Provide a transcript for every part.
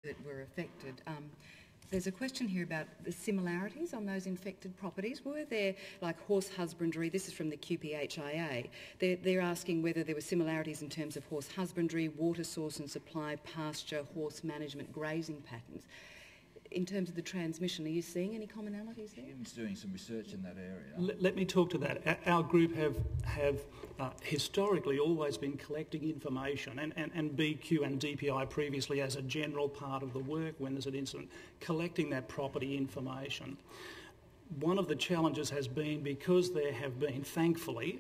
that were affected. There's a question here about the similarities on those infected properties. Were there, like horse husbandry, this is from the QPHIA, they're asking whether there were similarities in terms of horse husbandry, water source and supply, pasture, horse management, grazing patterns. In terms of the transmission, are you seeing any commonalities there? Jim's doing some research in that area. Let me talk to that. Our group have historically always been collecting information, and BQ and DPI previously as a general part of the work when there's an incident, collecting that property information. One of the challenges has been, because there have been, thankfully,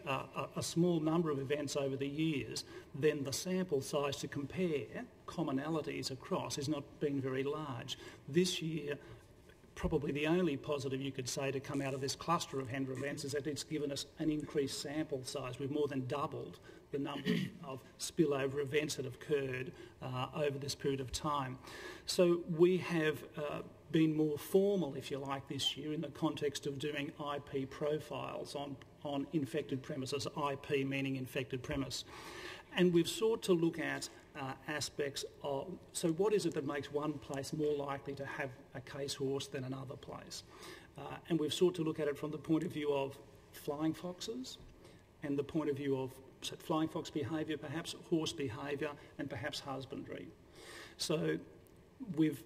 a small number of events over the years, then the sample size to compare commonalities across has not been very large. This year, probably the only positive you could say to come out of this cluster of Hendra events is that it's given us an increased sample size. We've more than doubled the number of spillover events that have occurred over this period of time. So we have been more formal, if you like, this year in the context of doing IP profiles on infected premises, IP meaning infected premise. And we've sought to look at aspects of, so what is it that makes one place more likely to have a case horse than another place? And we've sought to look at it from the point of view of flying foxes and the point of view of flying fox behaviour, perhaps horse behaviour and perhaps husbandry. So we've,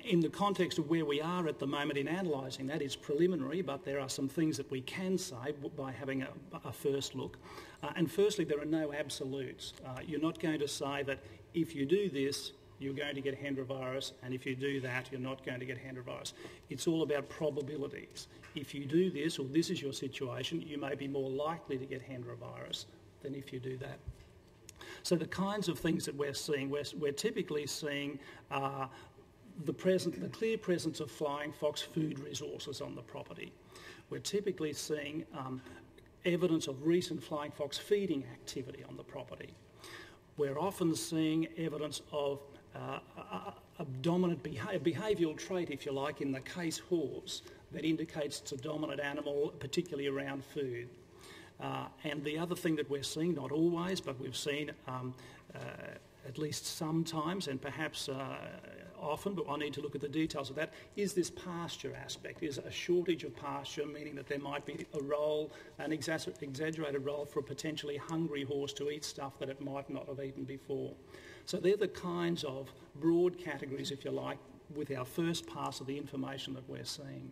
in the context of where we are at the moment in analysing that, it's preliminary, but there are some things that we can say by having a first look. And firstly, there are no absolutes. You're not going to say that if you do this, you're going to get Hendra virus, and if you do that, you're not going to get Hendra virus. It's all about probabilities. If you do this, or this is your situation, you may be more likely to get Hendra virus than if you do that. So the kinds of things that we're seeing, we're typically seeing the clear presence of flying fox food resources on the property. We're typically seeing evidence of recent flying fox feeding activity on the property. We're often seeing evidence of a dominant behavioural trait, if you like, in the case horse that indicates it's a dominant animal, particularly around food. And the other thing that we're seeing, not always, but we've seen at least sometimes, and perhaps often, but I need to look at the details of that, is this pasture aspect. Is a shortage of pasture, meaning that there might be a role, an exaggerated role for a potentially hungry horse to eat stuff that it might not have eaten before. So they're the kinds of broad categories, if you like, with our first pass of the information that we're seeing.